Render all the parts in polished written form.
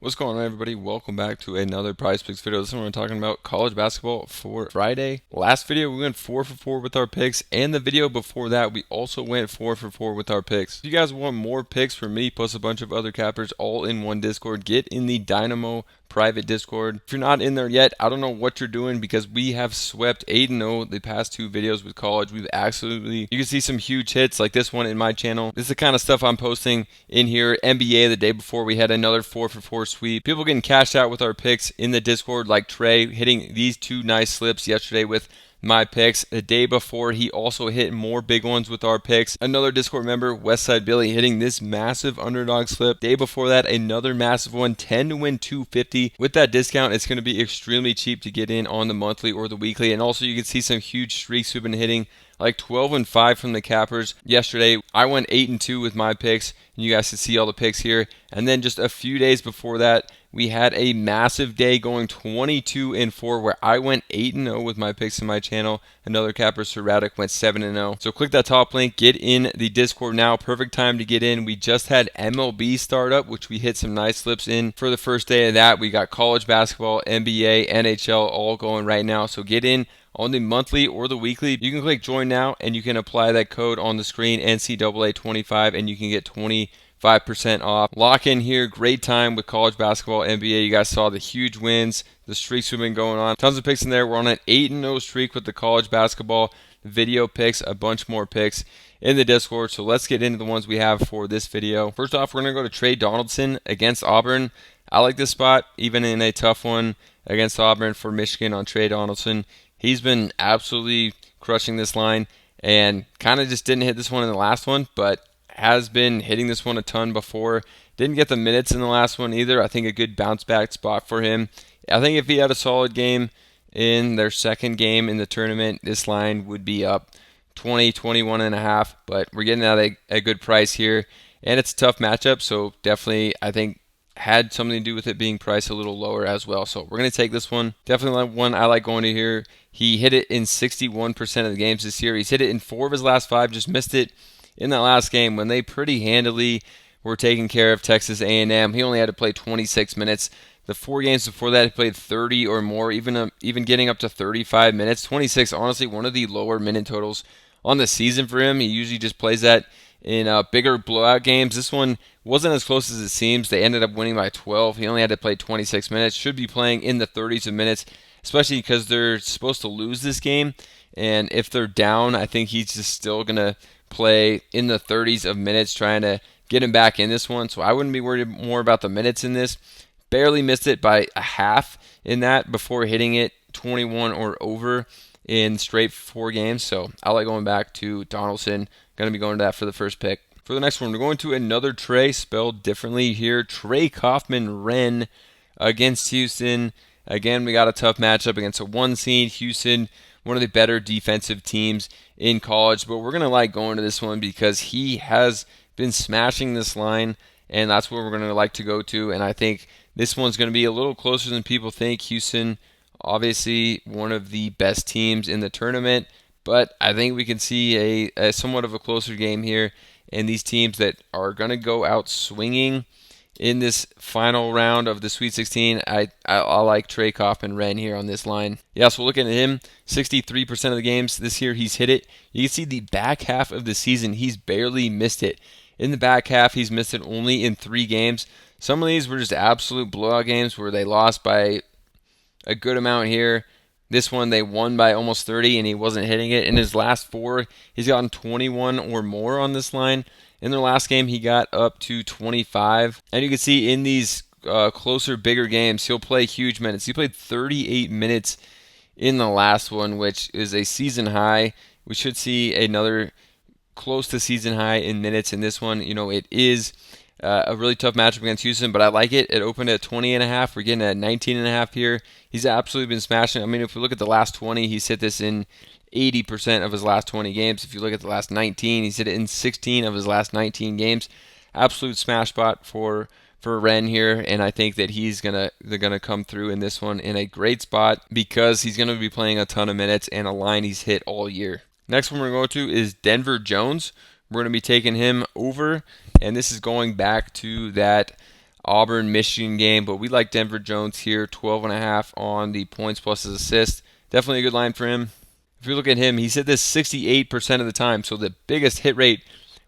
What's going on, everybody? Welcome back to another Prize Picks video. This one we're talking about college basketball for Friday. Last video we went 4 for 4 with our picks, and the video before that we also went 4 for 4 with our picks. If you guys want more picks from me plus a bunch of other cappers all in one Discord, get in the Dynamo private Discord. If you're not in there yet, I don't know what you're doing because we have swept 8-0 the past two videos with college. We've absolutely, you can see some huge hits like this one in my channel. This is the kind of stuff I'm posting in here. NBA the day before we had another 4 for 4 sweep. People getting cashed out with our picks in the Discord, like Trey hitting these two nice slips yesterday with my picks. The day before, he also hit more big ones with our picks. Another Discord member, Westside Billy, hitting this massive underdog slip. Day before that, another massive one, 10 to win 250. With that discount, it's going to be extremely cheap to get in on the monthly or the weekly. And also, you can see some huge streaks we've been hitting, like 12 and 5 from the cappers. Yesterday, I went 8 and 2 with my picks, and you guys can see all the picks here. And then just a few days before that, we had a massive day going 22 and 4 where I went 8 and 0 with my picks in my channel. Another capper, Sir Radic, went 7 and 0. So click that top link, get in the Discord now. Perfect time to get in. We just had MLB start up, which we hit some nice slips in for the first day of that. We got college basketball, NBA, NHL all going right now. So get in on the monthly or the weekly. You can click join now and you can apply that code on the screen, NCAA25, and you can get 25% off. Lock in here. Great time with college basketball, NBA. You guys saw the huge wins, the streaks we've been going on. Tons of picks in there. We're on an 8-0 streak with the college basketball video picks, a bunch more picks in the Discord. So let's get into the ones we have for this video. First off, we're going to go to Trey Donaldson against Auburn. I like this spot, even in a tough one against Auburn for Michigan on Trey Donaldson. He's been absolutely crushing this line and kind of just didn't hit this one in the last one, but has been hitting this one a ton before. Didn't get the minutes in the last one either. I think a good bounce back spot for him. I think if he had a solid game in their second game in the tournament, this line would be up 20, 21 and a half, but we're getting at a good price here, and it's a tough matchup, so definitely I think had something to do with it being priced a little lower as well. So we're going to take this one. Definitely one I like going to here. He hit it in 61% of the games this year. He's hit it in 4 of his last 5, just missed it in that last game when they pretty handily were taking care of Texas A&M. He only had to play 26 minutes. The 4 games before that, he played 30 or more, even getting up to 35 minutes. 26, honestly, one of the lower minute totals on the season for him. He usually just plays that in bigger blowout games. This one wasn't as close as it seems. They ended up winning by 12. He only had to play 26 minutes. Should be playing in the 30s of minutes, especially because they're supposed to lose this game. And if they're down, I think he's just still going to play in the 30s of minutes, trying to get him back in this one. So I wouldn't be worried more about the minutes in this. Barely missed it by a half in that before hitting it 21 or over in straight 4 games. So I like going back to Donaldson. Going to be going to that for the first pick. For the next one, we're going to another Trey, spelled differently here. Trey Kaufman-Renn against Houston. Again, we got a tough matchup against a 1 seed. Houston, one of the better defensive teams in college. But we're going to like going to this one because he has been smashing this line, and that's where we're going to like to go to. And I think this one's going to be a little closer than people think. Houston, obviously one of the best teams in the tournament, but I think we can see a somewhat of a closer game here. And these teams that are going to go out swinging in this final round of the Sweet 16, I like Trey Kaufman-Renn here on this line. Yeah, so looking at him, 63% of the games this year he's hit it. You can see the back half of the season, he's barely missed it. In the back half, he's missed it only in 3 games. Some of these were just absolute blowout games where they lost by a good amount here. This one, they won by almost 30, and he wasn't hitting it. In his last 4, he's gotten 21 or more on this line. In their last game, he got up to 25. And you can see in these closer, bigger games, he'll play huge minutes. He played 38 minutes in the last one, which is a season high. We should see another close to season high in minutes in this one. You know, it is a really tough matchup against Houston, but I like it. It opened at 20.5. We're getting at 19.5 here. He's absolutely been smashing. I mean, if we look at the last 20, he's hit this in 80% of his last 20 games. If you look at the last 19, he's hit it in 16 of his last 19 games. Absolute smash spot for Renn here, and I think that they're gonna come through in this one in a great spot because he's gonna be playing a ton of minutes and a line he's hit all year. Next one we're going to is Denver Jones. We're going to be taking him over, and this is going back to that Auburn, Michigan game, but we like Denver Jones here, 12.5 on the points plus his assist. Definitely a good line for him. If you look at him, he's hit this 68% of the time, so the biggest hit rate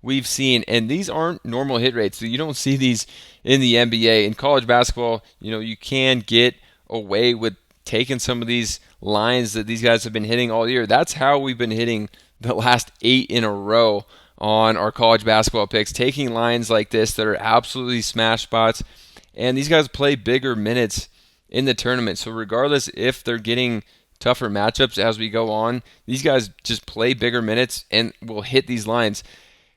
we've seen, and these aren't normal hit rates. So you don't see these in the NBA. In college basketball, you can get away with taking some of these lines that these guys have been hitting all year. That's how we've been hitting the last 8 in a row on our college basketball picks, taking lines like this that are absolutely smash spots. And these guys play bigger minutes in the tournament. So regardless if they're getting tougher matchups as we go on, these guys just play bigger minutes and will hit these lines.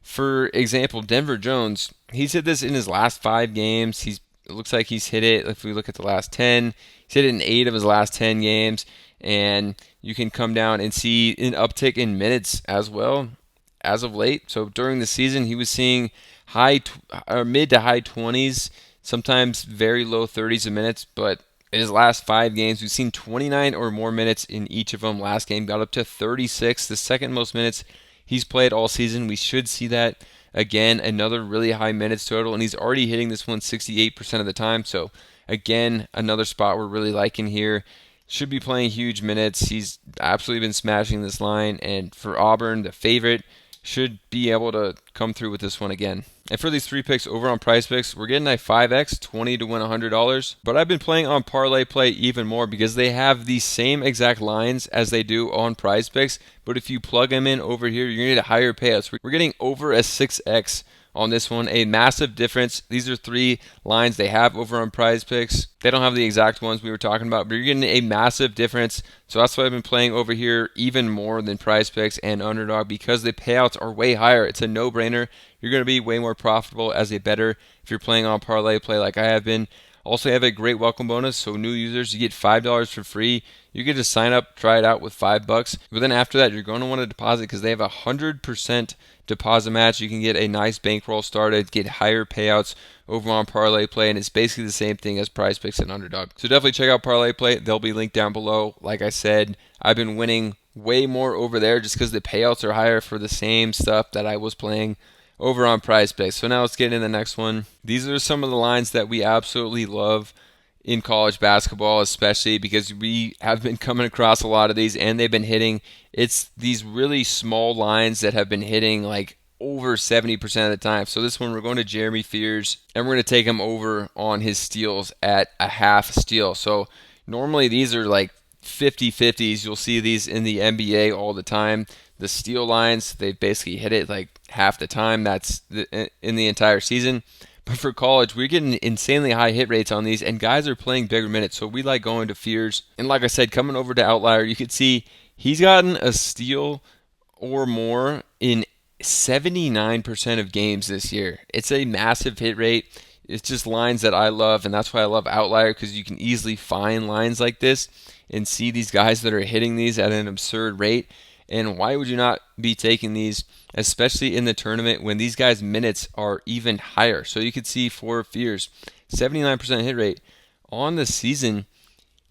For example, Denver Jones, he's hit this in his last 5 games. It looks like he's hit it, if we look at the last 10, he's hit it in 8 of his last 10 games. And you can come down and see an uptick in minutes as well as of late. So during the season, he was seeing mid to high 20s, sometimes very low 30s of minutes. But in his last 5 games, we've seen 29 or more minutes in each of them. Last game got up to 36, the second most minutes he's played all season. We should see that again, another really high minutes total, and he's already hitting this one 68% of the time. So again, another spot we're really liking here. Should be playing huge minutes. He's absolutely been smashing this line, and for Auburn, the favorite, should be able to come through with this one again. And for these 3 picks over on Prizepicks, we're getting a 5x, 20 to win $100. But I've been playing on Parlay Play even more because they have the same exact lines as they do on Prizepicks. But if you plug them in over here, you're going to get higher payouts. We're getting over a 6x on this one, a massive difference. These are 3 lines they have over on Prizepicks. They don't have the exact ones we were talking about, but you're getting a massive difference. So that's why I've been playing over here even more than Prizepicks and Underdog, because the payouts are way higher. It's a no-brainer. You're going to be way more profitable as a bettor if you're playing on Parlay Play like I have been. Also, have a great welcome bonus, so new users, you get $5 for free. You can just sign up, try it out with $5. But then after that, you're going to want to deposit because they have a 100% deposit match. You can get a nice bankroll started, get higher payouts over on Parlay Play, and it's basically the same thing as Prizepicks and Underdog. So definitely check out Parlay Play. They'll be linked down below. Like I said, I've been winning way more over there just because the payouts are higher for the same stuff that I was playing over on Prizepicks. So now let's get into the next one. These are some of the lines that we absolutely love in college basketball, especially because we have been coming across a lot of these and they've been hitting. It's these really small lines that have been hitting like over 70% of the time. So this one, we're going to Jeremy Fears and we're going to take him over on his steals at a half steal. So normally these are like 50-50s. You'll see these in the NBA all the time. The steal lines, they basically hit it like half the time. That's in the entire season. But for college, we're getting insanely high hit rates on these, and guys are playing bigger minutes, so we like going to Fears. And like I said, coming over to Outlier, you could see he's gotten a steal or more in 79% of games this year. It's a massive hit rate. It's just lines that I love, and that's why I love Outlier, because you can easily find lines like this and see these guys that are hitting these at an absurd rate. And why would you not be taking these, especially in the tournament when these guys' minutes are even higher? So you could see for Fears, 79% hit rate. On the season,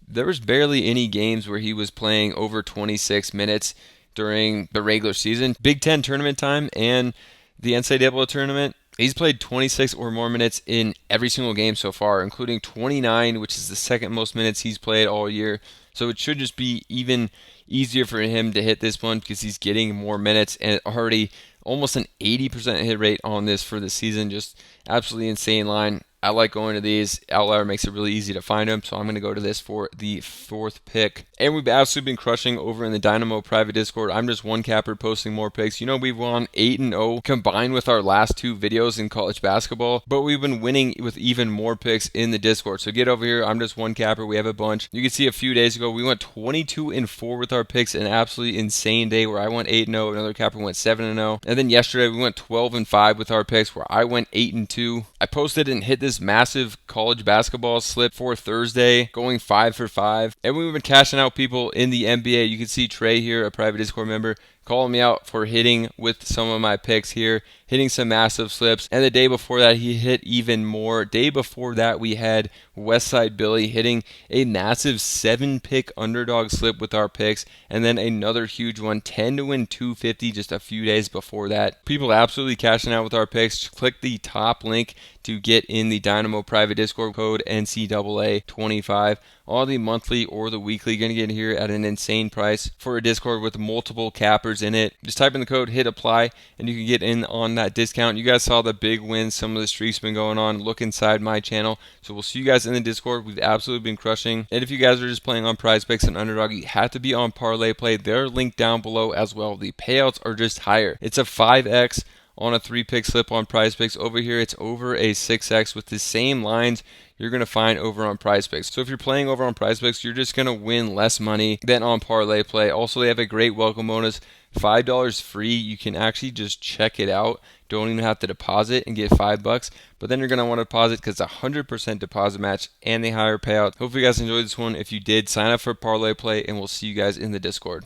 there was barely any games where he was playing over 26 minutes during the regular season. Big Ten tournament time and the NCAA tournament, he's played 26 or more minutes in every single game so far, including 29, which is the second most minutes he's played all year. So it should just be even easier for him to hit this one because he's getting more minutes and already almost an 80% hit rate on this for the season. Just absolutely insane line. I like going to these. Outlier makes it really easy to find them, so I'm going to go to this for the 4th pick. And we've absolutely been crushing over in the Dynamo private Discord. I'm just one capper posting more picks. We've won 8-0 combined with our last 2 videos in college basketball, but we've been winning with even more picks in the Discord. So get over here. I'm just one capper. We have a bunch. You can see a few days ago, we went 22-4 with our picks, an absolutely insane day where I went 8-0, another capper went 7-0. And then yesterday, we went 12-5 with our picks where I went 8-2. I posted and hit this massive college basketball slip for Thursday, going 5 for 5. And we've been cashing out people in the NBA. You can see Trey here, a private Discord member, calling me out for hitting with some of my picks here, hitting some massive slips. And the day before that, he hit even more. Day before that, we had Westside Billy hitting a massive 7-pick underdog slip with our picks, and then another huge one, 10 to win 250 just a few days before that. People absolutely cashing out with our picks. Click the top link to get in the Dynamo private Discord, code NCAA25. All the monthly or the weekly going to get here at an insane price for a Discord with multiple cappers in it. Just type in the code, hit apply, and you can get in on that discount. You guys saw the big wins, some of the streaks been going on. Look inside my channel. So we'll see you guys in the Discord. We've absolutely been crushing. And if you guys are just playing on Prizepicks and Underdog, you have to be on Parlay Play. They're linked down below as well. The payouts are just higher. It's a 5x on a 3-pick slip on Prizepicks. Over here, it's over a 6x with the same lines you're going to find over on Prizepicks. So if you're playing over on Prizepicks, you're just going to win less money than on Parlay Play. Also, they have a great welcome bonus, $5 free. You can actually just check it out. Don't even have to deposit and get $5. But then you're going to want to deposit because it's a 100% deposit match and a higher payout. Hopefully you guys enjoyed this one. If you did, sign up for Parlay Play, and we'll see you guys in the Discord.